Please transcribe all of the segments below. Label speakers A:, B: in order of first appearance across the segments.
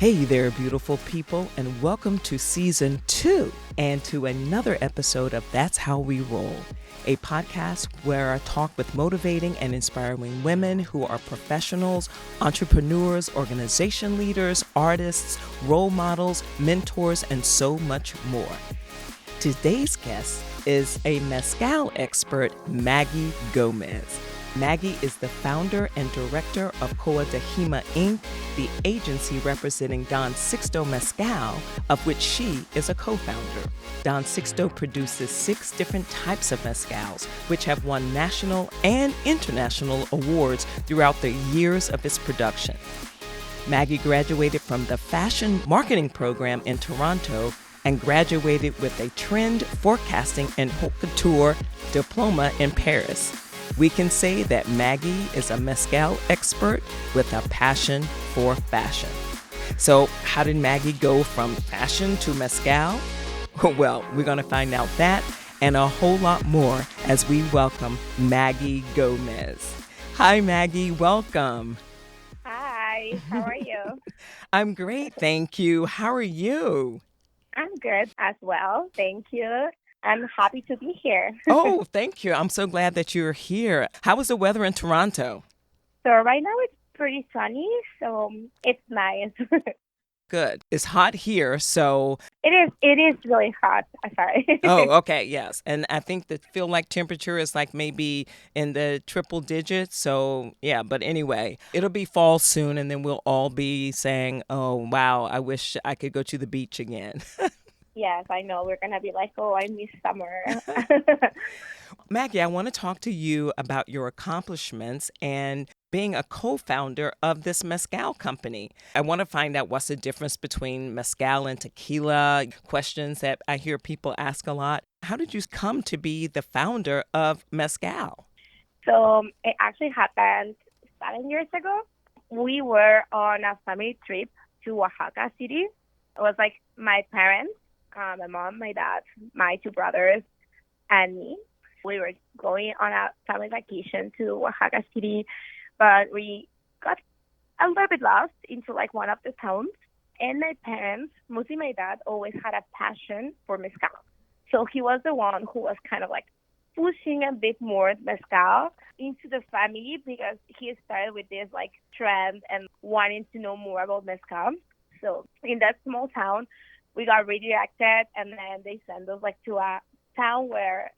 A: Hey there, beautiful people, and welcome to Season 2 and to another episode of That's How We Roll, a podcast where I talk with motivating and inspiring women who are professionals, entrepreneurs, organization leaders, artists, role models, mentors, and so much more. Today's guest is a mezcal expert, Maggy Gomez. Maggy is the founder and director of Coa de Jima, Inc., the agency representing Don Sixto Mezcal, of which she is a co-founder. Don Sixto produces 6 different types of mezcals, which have won national and international awards throughout the years of its production. Maggy graduated from the fashion marketing program in Toronto and graduated with a trend forecasting and haute couture diploma in Paris. We can say that Maggy is a mezcal expert with a passion for fashion. So how did Maggy go from fashion to mezcal? Well, we're going to find out that and a whole lot more as we welcome Maggy Gomez. Hi, Maggy. Welcome.
B: Hi, how are you?
A: I'm great, thank you. How are you?
B: I'm good as well. Thank you. I'm happy to be here.
A: Oh, thank you. I'm so glad that you're here. How is the weather in Toronto?
B: So right now it's pretty sunny, so it's nice.
A: Good. It's hot here, so
B: It is really hot. Sorry.
A: oh, okay, yes. And I think the feel like temperature is like maybe in the triple digits. So, yeah, but anyway, it'll be fall soon and then we'll all be saying, "Oh, wow, I wish I could go to the beach again."
B: Yes, I know. We're gonna be like, oh, I miss summer.
A: Maggie, I want to talk to you about your accomplishments and being a co-founder of this mezcal company. I want to find out what's the difference between mezcal and tequila, questions that I hear people ask a lot. How did you come to be the founder of mezcal?
B: So it actually happened 7 years ago. We were on a family trip to Oaxaca City. It was like my parents, my mom, my dad, my 2 brothers, and me. We were going on a family vacation to Oaxaca City, but we got a little bit lost into like one of the towns. And my parents, mostly my dad, always had a passion for mezcal. So he was the one who was kind of like pushing a bit more mezcal into the family because he started with this like trend and wanting to know more about mezcal. So in that small town, we got redirected, and then they sent us like to a town where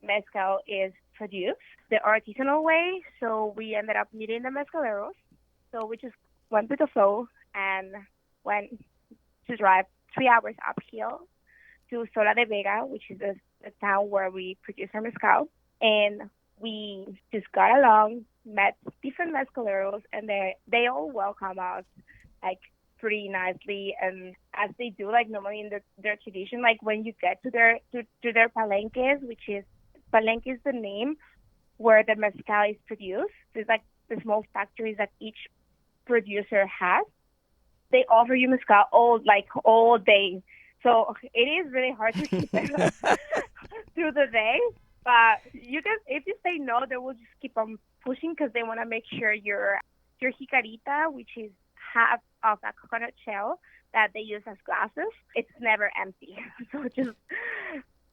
B: mezcal is produced the artisanal way. So we ended up meeting the mezcaleros. So we just went with the flow and went to drive 3 hours uphill to Sola de Vega, which is the town where we produce our mezcal. And we just got along, met different mezcaleros, and they all welcome us like pretty nicely, and as they do like normally in their tradition, like when you get to their palenques, which is palenque is the name where the mezcal is produced. There's like the small factories that each producer has. They offer you mezcal all day, so it is really hard to keep it through the day. But you can, if you say no, they will just keep on pushing because they want to make sure your jicarita, which is half of a coconut shell that they use as glasses, it's never empty.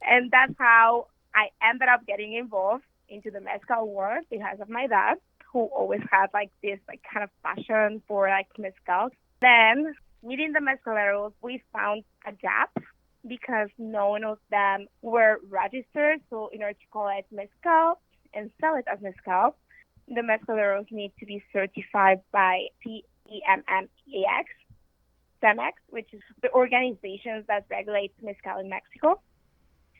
B: And that's how I ended up getting involved into the mezcal world because of my dad, who always had like this like kind of passion for like mezcal. Then meeting the mezcaleros, we found a gap because none of them were registered. So in order to call it mezcal and sell it as mezcal, the mezcaleros need to be certified by CEMMEX, CEMEX, which is the organization that regulates mezcal in Mexico.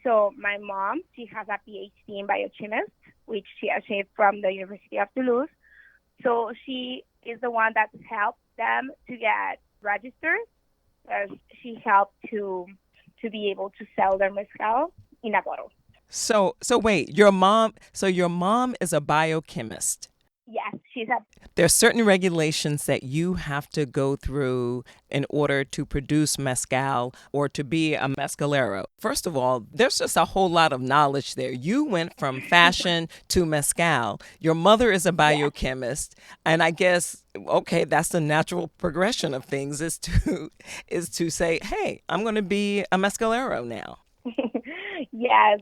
B: So my mom, she has a PhD in biochemist, which she achieved from the University of Toulouse. So she is the one that helped them to get registered. She helped to be able to sell their mezcal in a bottle.
A: So wait, your mom is a biochemist.
B: Yes, she's a
A: There are certain regulations that you have to go through in order to produce mezcal or to be a mezcalero. First of all, there's just a whole lot of knowledge there. You went from fashion to mezcal. Your mother is a
B: Yes.
A: biochemist, and I guess okay, that's the natural progression of things is to is to say, "Hey, I'm going to be a mezcalero now."
B: Yes.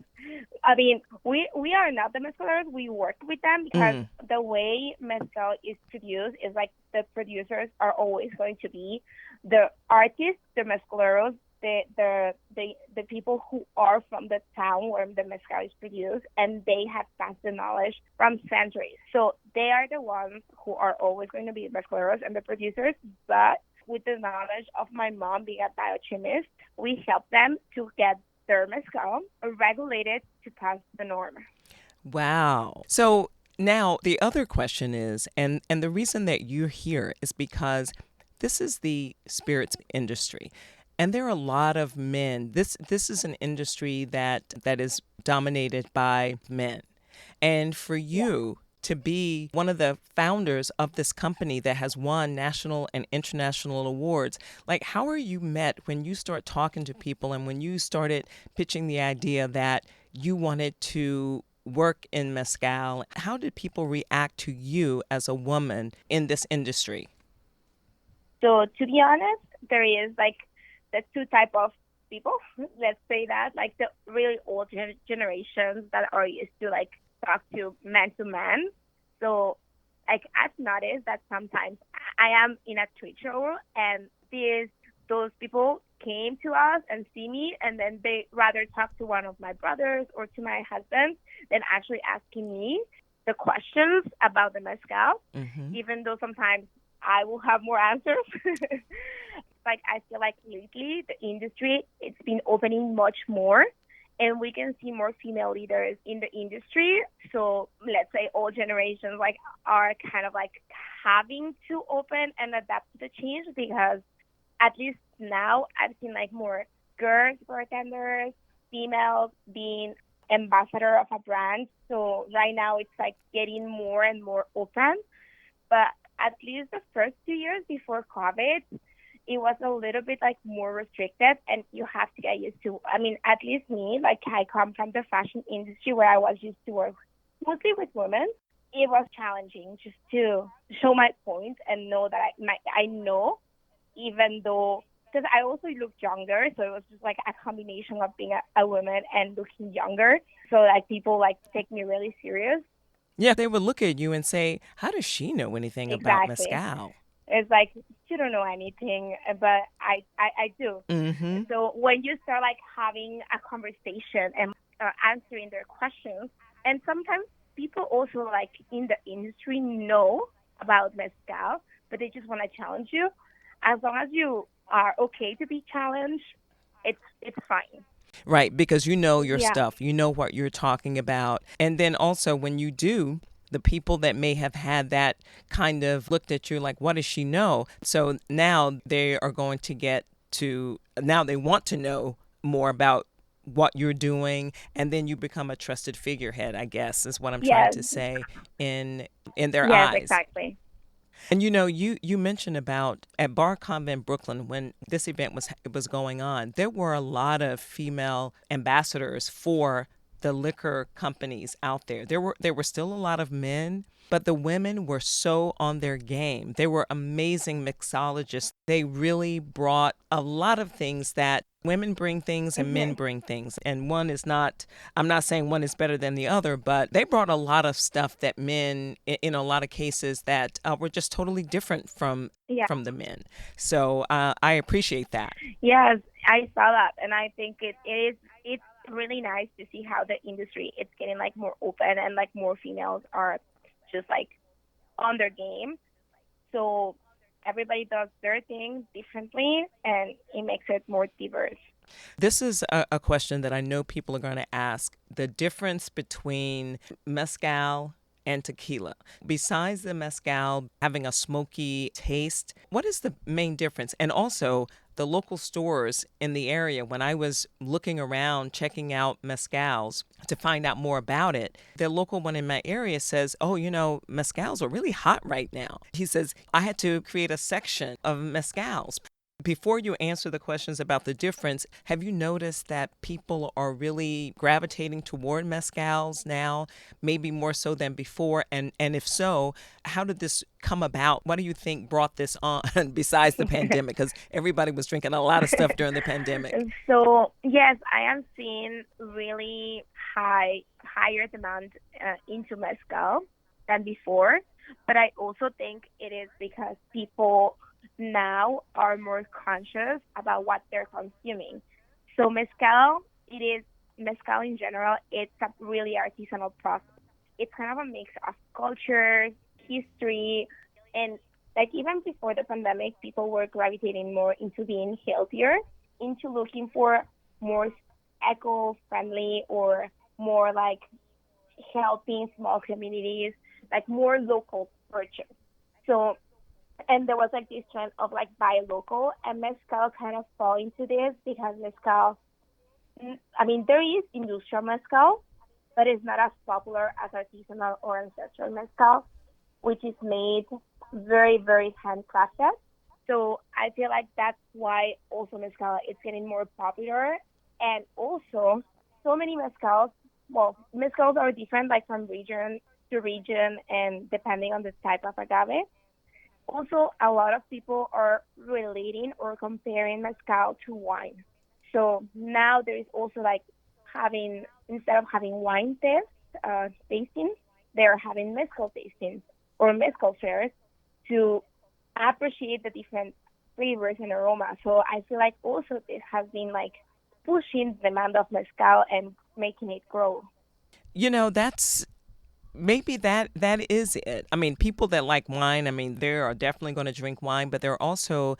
B: I mean, we are not the mezcalers. We work with them because
A: Mm.
B: the way mezcal is produced is like the producers are always going to be the artists, the mezcaleros, the people who are from the town where the mezcal is produced, and they have passed the knowledge from centuries. So they are the ones who are always going to be the mezcaleros and the producers. But with the knowledge of my mom being a biochemist, we help them to get their mezcal regulated to pass the norm.
A: Wow. So now the other question is, and the reason that you're here is because this is the spirits industry. And there are a lot of men. This is an industry that is dominated by men. And for
B: Yeah.
A: you to be one of the founders of this company that has won national and international awards, like how are you met when you start talking to people and when you started pitching the idea that you wanted to work in mezcal? How did people react to you as a woman in this industry?
B: So to be honest, there is like the two type of people. Let's say that like the really old generations that are used to like talk to man. So like I've noticed that sometimes I am in a trade show and those people came to us and see me and then they rather talk to one of my brothers or to my husband than actually asking me the questions about the mezcal,
A: Mm-hmm.
B: even though sometimes I will have more answers. Like I feel like lately the industry it's been opening much more and we can see more female leaders in the industry. So let's say all generations like are kind of like having to open and adapt to the change because at least now I've seen like more girls bartenders, females being ambassador of a brand. So right now it's like getting more and more open. But at least the first 2 years before COVID, it was a little bit like more restricted and you have to get used to. I mean, at least me, like I come from the fashion industry where I was used to work mostly with women. It was challenging just to show my point and know that I know even though because I also look younger, so it was just like a combination of being a woman and looking younger. So like people like take me really serious.
A: Yeah, they would look at you and say, "How does she know anything about
B: Exactly.
A: mezcal?"
B: It's like you don't know anything, but I do.
A: Mm-hmm.
B: So when you start like having a conversation and answering their questions, and sometimes people also like in the industry know about mezcal, but they just want to challenge you. As long as you are okay to be challenged, it's fine.
A: Right, because you know your
B: Yeah.
A: stuff, you know what you're talking about. And then also, when you do, the people that may have had that kind of looked at you like, what does she know? So now they are going to now they want to know more about what you're doing. And then you become a trusted figurehead, I guess, is what I'm trying
B: Yes.
A: to say in their
B: Yes.
A: eyes.
B: Exactly.
A: And you mentioned about at Bar Convent Brooklyn when this event was going on, there were a lot of female ambassadors for the liquor companies out there. There were still a lot of men, but the women were so on their game. They were amazing mixologists. They really brought a lot of things that women bring things and men
B: Hmm.
A: bring things. And one is not, I'm not saying one is better than the other, but they brought a lot of stuff that men, in a lot of cases, that were just totally different
B: Yeah.
A: from the men. So I appreciate that.
B: Yes, I saw that, and I think it's really nice to see how the industry it's getting like more open and like more females are just like on their game. So everybody does their thing differently, and it makes it more diverse.
A: This is a question that I know people are going to ask. The difference between mezcal and tequila. Besides the mezcal having a smoky taste, what is the main difference? And also, the local stores in the area, when I was looking around checking out mezcals to find out more about it, the local one in my area says, oh, mezcals are really hot right now. He says, I had to create a section of mezcals. Before you answer the questions about the difference, have you noticed that people are really gravitating toward mezcals now, maybe more so than before? And if so, how did this come about? What do you think brought this on besides the pandemic? Because everybody was drinking a lot of stuff during the pandemic.
B: So yes, I am seeing really higher demand into mezcal than before, but I also think it is because people now are more conscious about what they're consuming. So mezcal in general, it's a really artisanal process. It's kind of a mix of culture, history, and like even before the pandemic, people were gravitating more into being healthier, into looking for more eco-friendly or more like helping small communities, like more local purchase. So, and there was like this trend of like buy local, and mezcal kind of fall into this because mezcal, I mean, there is industrial mezcal, but it's not as popular as artisanal or ancestral mezcal, which is made very, very handcrafted. So I feel like that's why also mezcal is getting more popular. And also, so many mezcals, well, mezcals are different like from region to region and depending on the type of agave. Also, a lot of people are relating or comparing mezcal to wine. So now there is also like having, instead of having wine tastings, they're having mezcal tastings or mezcal fairs to appreciate the different flavors and aromas. So I feel like also this has been like pushing the demand of mezcal and making it grow.
A: That's maybe that is it. I mean, people that like wine, I mean, they are definitely going to drink wine, but there are also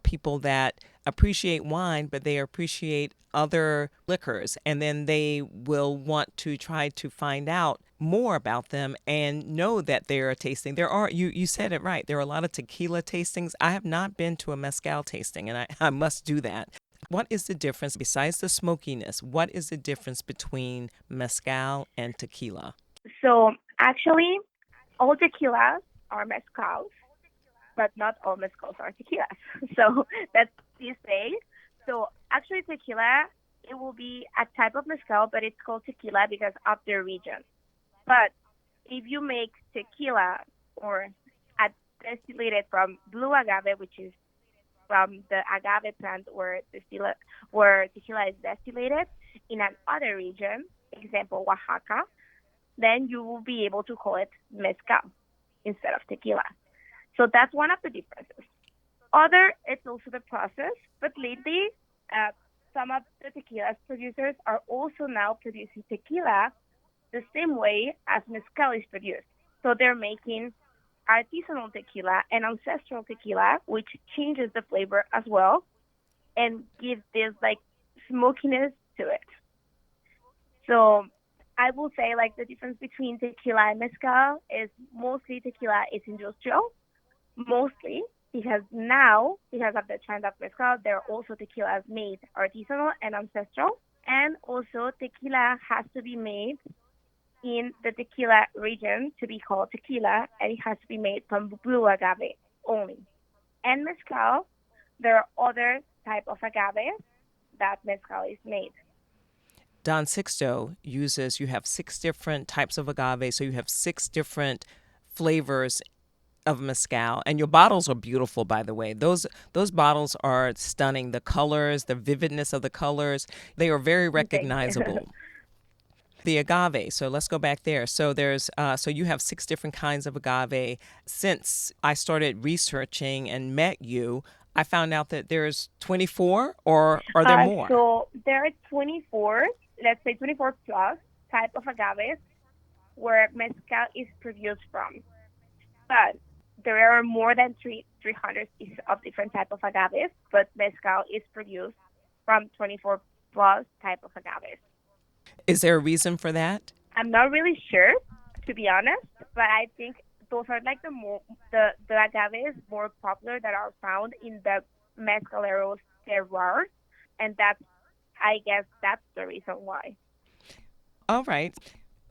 A: people that appreciate wine, but they appreciate other liquors, and then they will want to try to find out more about them and know that they're a tasting. There are, you said it right, there are a lot of tequila tastings. I have not been to a mezcal tasting, and I must do that. What is the difference, besides the smokiness, what is the difference between mezcal and tequila?
B: So actually, all tequilas are mezcals, but not all mezcals are tequilas. So that's this say. So actually, tequila, it will be a type of mezcal, but it's called tequila because of the region. But if you make tequila or a distillated from blue agave, which is from the agave plant where tequila is distillated in another region, example Oaxaca, then you will be able to call it mezcal instead of tequila. So that's one of the differences. Other, it's also the process, but lately, uh, some of the tequila producers are also now producing tequila the same way as mezcal is produced. So they're making artisanal tequila and ancestral tequila, which changes the flavor as well and gives this like smokiness to it. So I will say like the difference between tequila and mezcal is mostly tequila is industrial, mostly because now, because of the trend of mezcal, there are also tequilas made artisanal and ancestral. And also tequila has to be made in the tequila region to be called tequila, and it has to be made from blue agave only. And mezcal, there are other type of agaves that mezcal is made.
A: Don Sixto uses, you have six different types of agave, so you have six different flavors of mezcal, and your bottles are beautiful, by the way. Those bottles are stunning. The colors, the vividness of the colors, they are very
B: Thank you.
A: recognizable. The agave, so let's go back there. So there's so you have six different kinds of agave. Since I started researching and met you, I found out that there's 24, or are there more?
B: So there are 24, let's say 24 plus type of agaves where mezcal is produced from. But there are more than 300 species of different type of agaves, but mezcal is produced from 24 plus type of agaves.
A: Is there a reason for that?
B: I'm not really sure, to be honest, but I think those are like the agaves more popular that are found in the mezcaleros terroir, and I guess that's the reason why.
A: All right.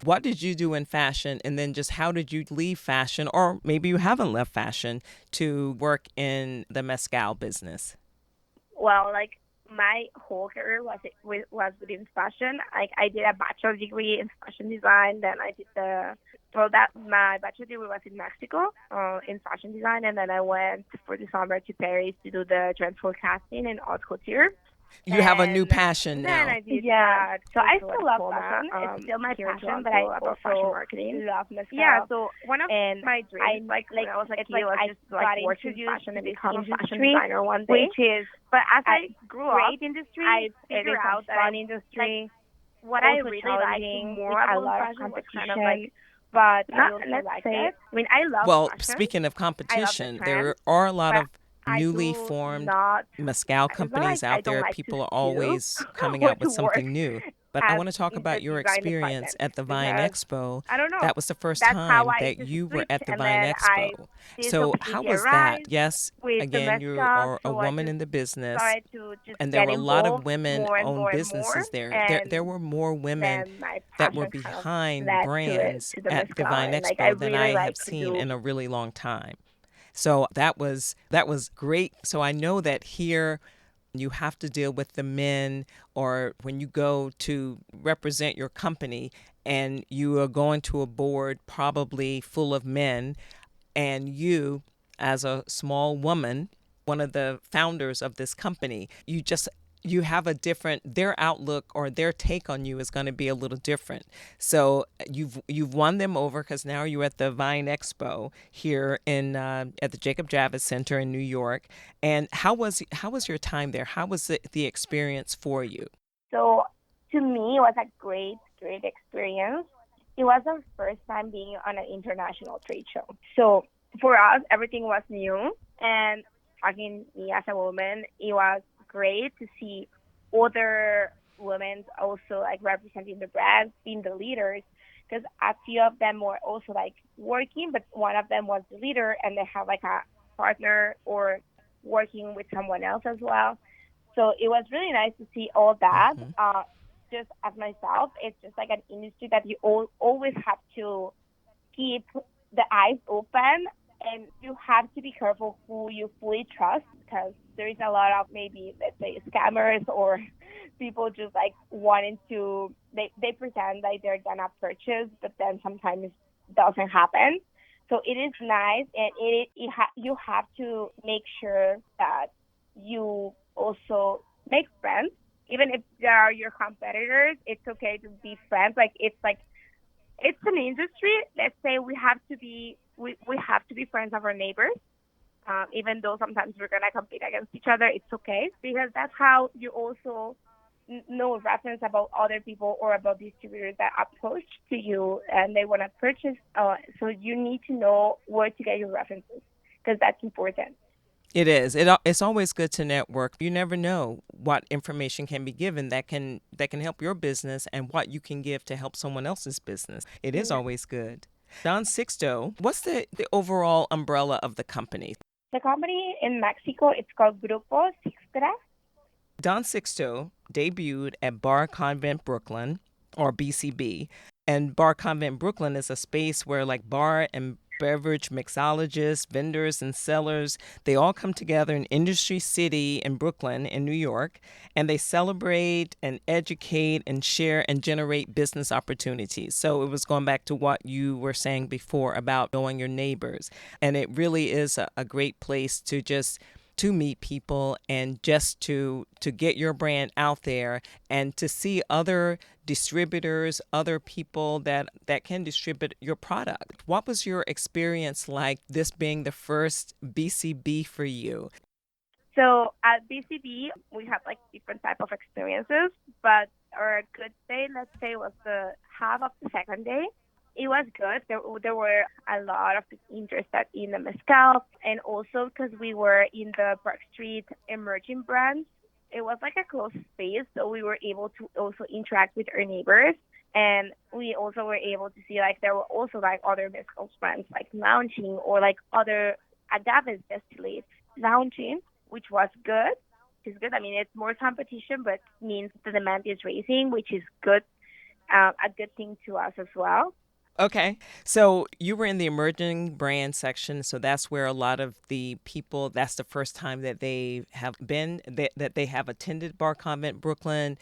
A: What did you do in fashion? And then just how did you leave fashion, or maybe you haven't left fashion, to work in the mezcal business?
B: Well, like my whole career was within fashion. Like I did a bachelor degree in fashion design. Then I did that my bachelor degree was in Mexico, in fashion design, and then I went for the summer to Paris to do the trend forecasting in haute couture.
A: You have a new
B: And
A: passion
B: then
A: now.
B: I did so I still love fashion. It's still my passion, but I also fashion marketing. Love mezcal. Yeah, so one of my dreams, like when I was like kid, was just like working in fashion and become a fashion designer one day. Which is, but as I grew up, industry, I figured out that fun industry. What I really liked more about fashion was kind of like, but not let's say. It. I mean, I love
A: Well,
B: fashion.
A: speaking of
B: I love the
A: competition,
B: trend,
A: there are a lot
B: but
A: of
B: I
A: newly
B: do
A: formed
B: not.
A: mezcal
B: It's not
A: companies
B: like I
A: out
B: don't
A: there.
B: like to
A: People are
B: steal
A: always coming
B: or
A: out
B: to
A: with
B: work
A: something new. But I
B: as
A: want to talk
B: in the
A: about your
B: design
A: experience
B: department
A: at the Vine
B: because
A: Expo.
B: I don't know.
A: That was the first
B: That's how
A: time
B: I
A: that
B: just
A: you were
B: switched,
A: at the
B: and
A: Vine
B: then I
A: Expo.
B: this
A: So, how
B: opportunity
A: was that?
B: arise
A: Yes,
B: with the
A: again, you
B: mezcal,
A: are a
B: so I
A: woman
B: just
A: in the business,
B: started to just
A: and there
B: get
A: were a lot of
B: involved
A: women
B: more and
A: owned
B: more and more,
A: businesses there. There
B: and
A: were more women
B: then my
A: that were
B: passion kind of
A: behind
B: led
A: brands
B: to the
A: at the
B: mezcal,
A: Vine
B: and like I
A: Expo than
B: really
A: I
B: like
A: have
B: to
A: seen
B: do.
A: in a really long time. So that was great. So I know that here you have to deal with the men, or when you go to represent your company and you are going to a board probably full of men, and you, as a small woman, one of the founders of this company, you have a different, their outlook or their take on you is going to be a little different. So you've won them over because now you're at the Vine Expo here in at the Jacob Javits Center in New York. And how was your time there? How was the experience for you?
B: So to me, it was a great experience. It was our first time being on an international trade show. So for us, everything was new. And talking me as a woman, it was great to see other women also like representing the brands, being the leaders. Because a few of them were also like working, but one of them was the leader, and they have like a partner or working with someone else as well. So it was really nice to see all that.
A: Hmm.
B: Just as myself, it's just like an industry that you always have to keep the eyes open, and you have to be careful who you fully trust because there is a lot of maybe let's say scammers or people just like wanting to they pretend like they're gonna purchase, but then sometimes doesn't happen. So it is nice, and you have to make sure that you also make friends, even if they are your competitors. It's okay to be friends. It's an industry. Let's say we have to be friends of our neighbors. Even though sometimes we're gonna compete against each other, it's okay because that's how you also know reference about other people or about distributors that approach to you and they want to purchase. So you need to know where to get your references because that's important.
A: It is. It's always good to network. You never know what information can be given that can help your business and what you can give to help someone else's business. It is
B: Yeah.
A: always good. Don Sixto, what's the overall umbrella of the company?
B: The company in Mexico, it's called Grupo Sixtra.
A: Don Sixto debuted at Bar Convent Brooklyn, or BCB. And Bar Convent Brooklyn is a space where like bar and beverage mixologists, vendors, and sellers, they all come together in Industry City in Brooklyn in New York, and they celebrate and educate and share and generate business opportunities. So it was going back to what you were saying before about knowing your neighbors. And it really is a great place to meet people and just to get your brand out there and to see other distributors, other people that can distribute your product. What was your experience like, this being the first BCB for you?
B: So at BCB, we had like different type of experiences, but our good day, let's say, was the half of the second day. It was good. There were a lot of people interested in the mezcal, and also because we were in the Park Street emerging brands, it was like a closed space, so we were able to also interact with our neighbors, and we also were able to see like there were also like other mezcal brands like launching or like other agave distillates launching, which was good. Which is good. I mean, it's more competition, but means the demand is raising, which is good. A good thing to us as well.
A: Okay. So you were in the emerging brand section. So that's where a lot of the people, that's the first time that they have been, that they have attended Bar Convent Brooklyn.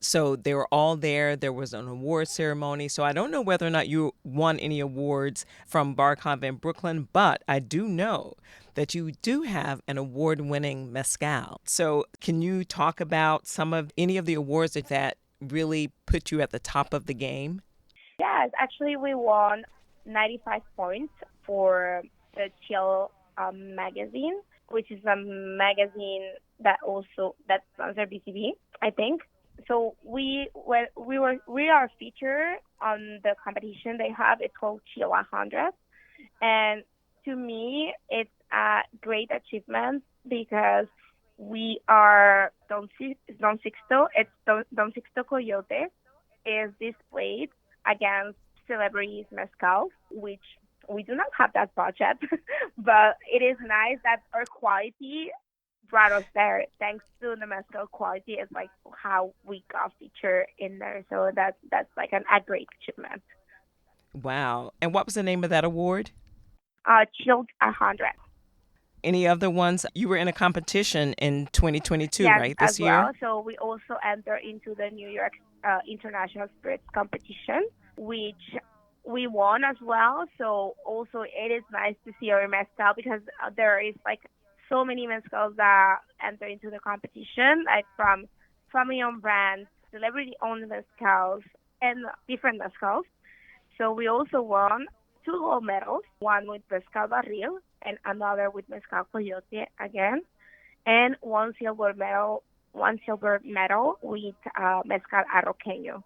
A: So they were all there. There was an award ceremony. So I don't know whether or not you won any awards from Bar Convent Brooklyn, but I do know that you do have an award-winning mezcal. So can you talk about any of the awards that really put you at the top of the game?
B: Yes, actually, we won 95 points for the Chill magazine, which is a magazine that sponsors BCB, I think. So we are featured on the competition they have. It's called Chill 100, and to me, it's a great achievement because we are Don Sixto. It's Don Sixto Coyote is displayed against celebrities mezcal, which we do not have that budget, but it is nice that our quality brought us there. Thanks to the mezcal quality, is like how we got featured in there. So that's like a great achievement.
A: Wow. And what was the name of that award?
B: Chilled 100.
A: Any other ones? You were in a competition in 2022,
B: Yes,
A: right?
B: as
A: This year?
B: well. So we also enter into the New York International Spirits Competition, which we won as well. So also it is nice to see our mezcal because there is like so many mezcals that enter into the competition, like from family-owned brands, celebrity-owned mezcals, and different mezcals. So we also won two gold medals, one with Mezcal Barril and another with Mezcal Coyote again, and one silver medal with Mezcal Arroqueño.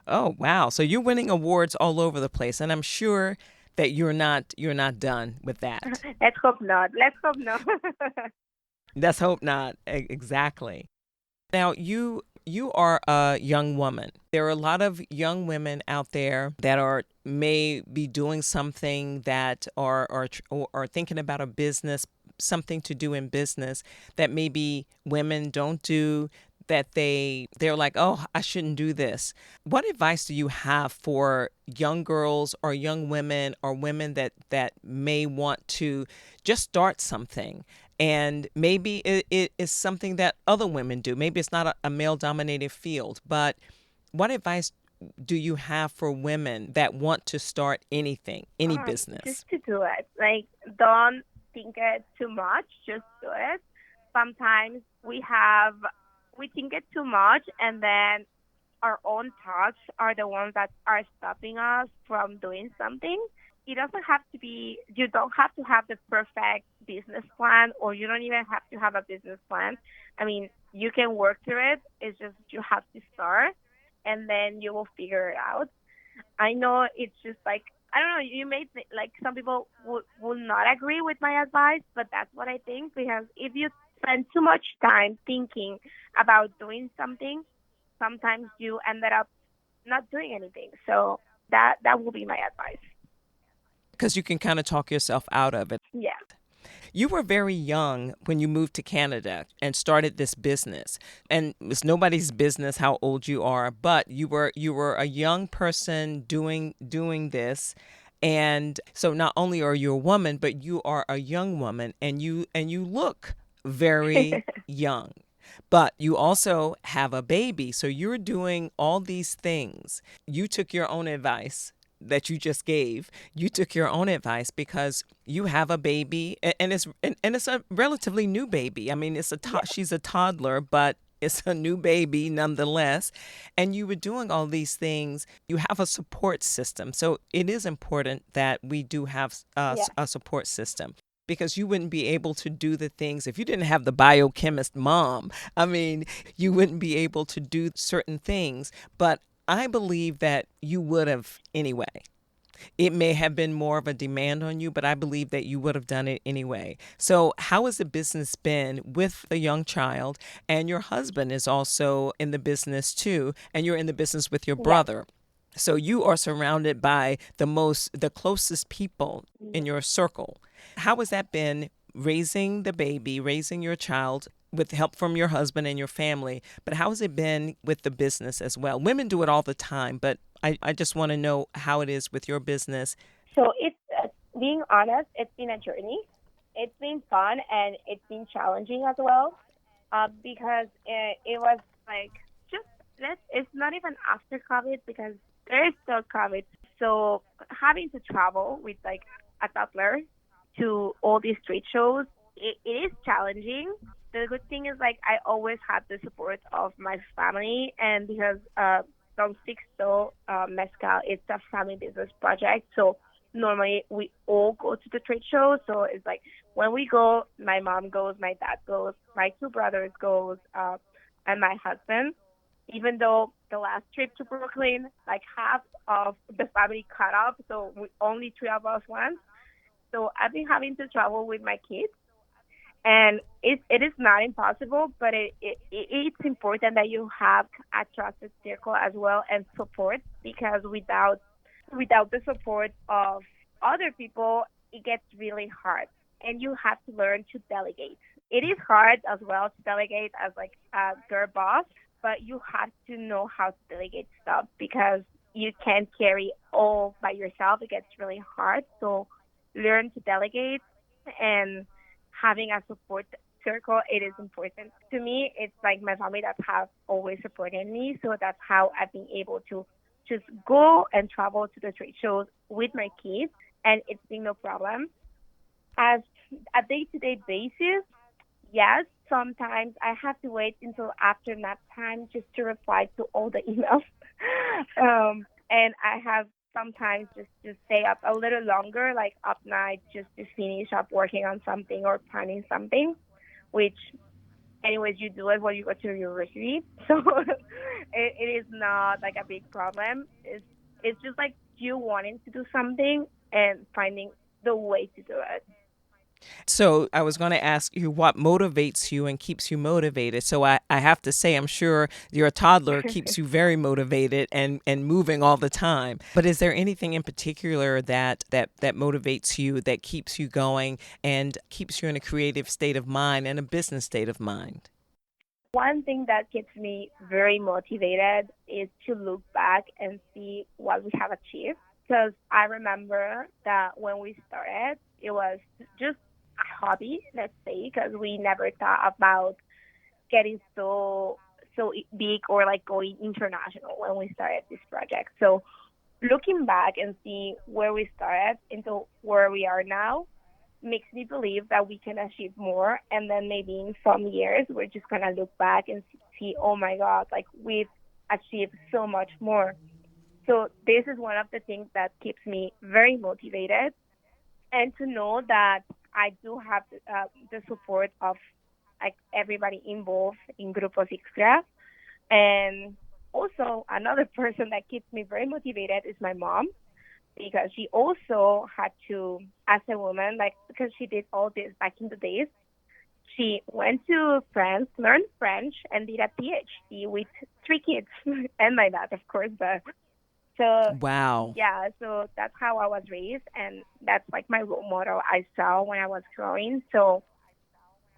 A: Oh, wow. So you're winning awards all over the place, and I'm sure that you're not done with that.
B: Let's hope not. Let's hope not.
A: Let's hope not. Exactly. Now, you are a young woman. There are a lot of young women out there that are may be doing something that are thinking about a business, something to do in business that maybe women don't do, that they're like, "Oh, I shouldn't do this." What advice do you have for young girls or young women or women that may want to just start something? And maybe it is something that other women do. Maybe it's not a male dominated field, but what advice do you have for women that want to start anything, any
B: Just
A: business?
B: to do it. Like, don't think it too much. Just do it. Sometimes we think it too much, and then our own thoughts are the ones that are stopping us from doing something. It doesn't have to be, you don't have to have the perfect business plan, or you don't even have to have a business plan. I mean, you can work through it. It's just you have to start, and then you will figure it out. I know it's just like, I don't know, you may like some people would not agree with my advice, but that's what I think because if you spend too much time thinking about doing something, sometimes you ended up not doing anything. So that will be my advice.
A: Because you can kind of talk yourself out of it.
B: Yeah.
A: You were very young when you moved to Canada and started this business. And it's nobody's business how old you are, but you were a young person doing this. And so not only are you a woman, but you are a young woman and you look very young. But you also have a baby. So you're doing all these things. You took your own advice that you just gave. You took your own advice because you have a baby and it's a relatively new baby. I mean,
B: Yeah.
A: she's a toddler, but it's a new baby nonetheless. And you were doing all these things. You have a support system. So it is important that we do have
B: Yeah.
A: a support system because you wouldn't be able to do the things if you didn't have the biochemist mom. I mean, you wouldn't be able to do certain things. But I believe that you would have anyway. It may have been more of a demand on you, but I believe that you would have done it anyway. So, how has the business been with a young child? And your husband is also in the business too, and you're in the business with your
B: Yeah.
A: brother. So, you are surrounded by the closest people in your circle. How has that been raising the baby, raising your child with help from your husband and your family, but how has it been with the business as well? Women do it all the time, but I just want to know how it is with your business.
B: So it's being honest, it's been a journey. It's been fun and it's been challenging as well, because it was like just this. It's not even after COVID because there is still COVID. So having to travel with like a toddler to all these trade shows, it is challenging. The good thing is like I always had the support of my family, and because Don Sixto Mezcal, it's a family business project, so normally we all go to the trade show. So it's like when we go, my mom goes, my dad goes, my two brothers goes, and my husband. Even though the last trip to Brooklyn, like half of the family cut off, so we, only three of us went. So I've been having to travel with my kids, and it is not impossible, but it's important that you have a trusted circle as well and support, because without the support of other people, it gets really hard, and you have to learn to delegate. It is hard as well to delegate as like a girl boss, but you have to know how to delegate stuff because you can't carry all by yourself. It gets really hard. So learn to delegate, and having a support circle, it is important. To me, it's like my family that have always supported me. So that's how I've been able to just go and travel to the trade shows with my kids, and it's been no problem. As a day-to-day basis, yes, sometimes I have to wait until after nap time just to reply to all the emails. And I have sometimes just stay up a little longer, like up night, just to finish up working on something or planning something, which anyways you do it when you go to university. So it is not like a big problem. It's just like you wanting to do something and finding the way to do it.
A: So I was going to ask you what motivates you and keeps you motivated. So I have to say, I'm sure your toddler keeps you very motivated and moving all the time. But is there anything in particular that motivates you, that keeps you going and keeps you in a creative state of mind and a business state of mind?
B: One thing that keeps me very motivated is to look back and see what we have achieved. Because I remember that when we started, it was just a hobby, let's say, because we never thought about getting so big or like going international when we started this project. So looking back and see where we started into where we are now makes me believe that we can achieve more. And then maybe in some years, we're just going to look back and see, oh my God, like we've achieved so much more. So this is one of the things that keeps me very motivated, and to know that I do have the support of like everybody involved in Grupo Sixtra. And also another person that keeps me very motivated is my mom, because she also had to, as a woman, like because she did all this back in the days, she went to France, learned French, and did a PhD with three kids and my dad, of course. But so
A: Wow.
B: yeah, so that's how I was raised, and that's like my role model I saw when I was growing. So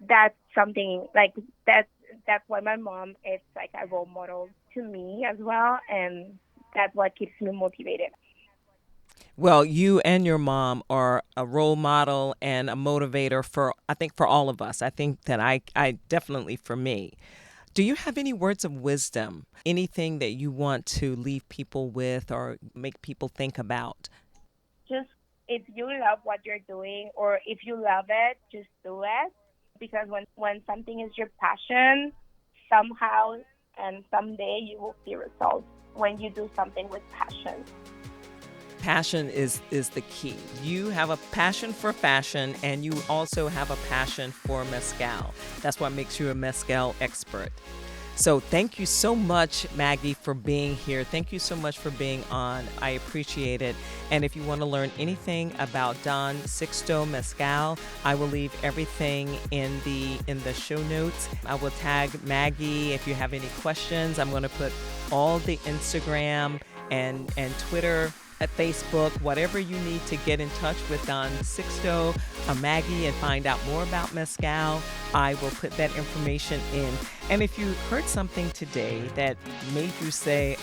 B: that's something like that. That's why my mom is like a role model to me as well, and that's what keeps me motivated.
A: Well, you and your mom are a role model and a motivator for, I think, for all of us. I think that I definitely for me. Do you have any words of wisdom? Anything that you want to leave people with or make people think about?
B: Just if you love what you're doing, or if you love it, just do it, because when something is your passion, somehow and someday you will see results when you do something with passion.
A: Passion is the key. You have a passion for fashion and you also have a passion for mezcal. That's what makes you a mezcal expert. So thank you so much, Maggy, for being here. Thank you so much for being on. I appreciate it. And if you want to learn anything about Don Sixto Mezcal, I will leave everything in the show notes. I will tag Maggy if you have any questions. I'm going to put all the Instagram and Twitter at Facebook, whatever you need to get in touch with Don Sixto, Maggy, and find out more about Mezcal. I will put that information in. And if you heard something today that made you say,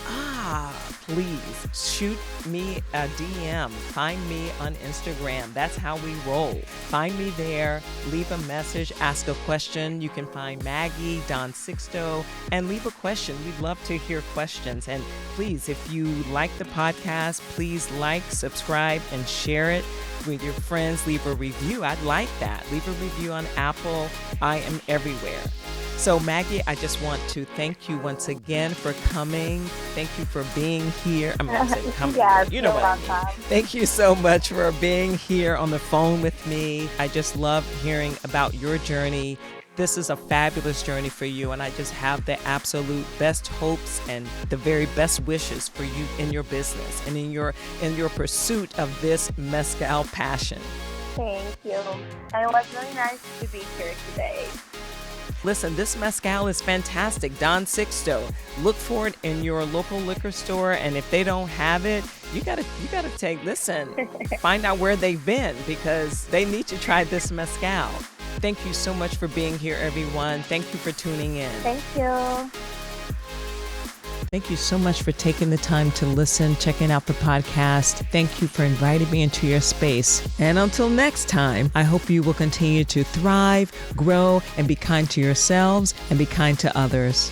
A: please shoot me a DM. Find me on Instagram. That's how we roll. Find me there. Leave a message. Ask a question. You can find Maggy, Don Sixto, and leave a question. We'd love to hear questions. And please, if you like the podcast, please like, subscribe, and share it with your friends. Leave a review. I'd like that. Leave a review on Apple. I am everywhere. So Maggy, I just want to thank you once again for coming. Thank you for being here. I'm not saying coming.
B: Yes,
A: you know what I mean. Thank you so much for being here on the phone with me. I just love hearing about your journey. This is a fabulous journey for you, and I just have the absolute best hopes and the very best wishes for you in your business and in your pursuit of this mezcal passion.
B: Thank you. And it was really nice to be here today.
A: Listen, this mezcal is fantastic. Don Sixto. Look for it in your local liquor store, and if they don't have it, you gotta find out where they've been, because they need to try this mezcal. Thank you so much for being here, everyone. Thank you for tuning in.
B: Thank you.
A: Thank you so much for taking the time to listen, checking out the podcast. Thank you for inviting me into your space. And until next time, I hope you will continue to thrive, grow, and be kind to yourselves and be kind to others.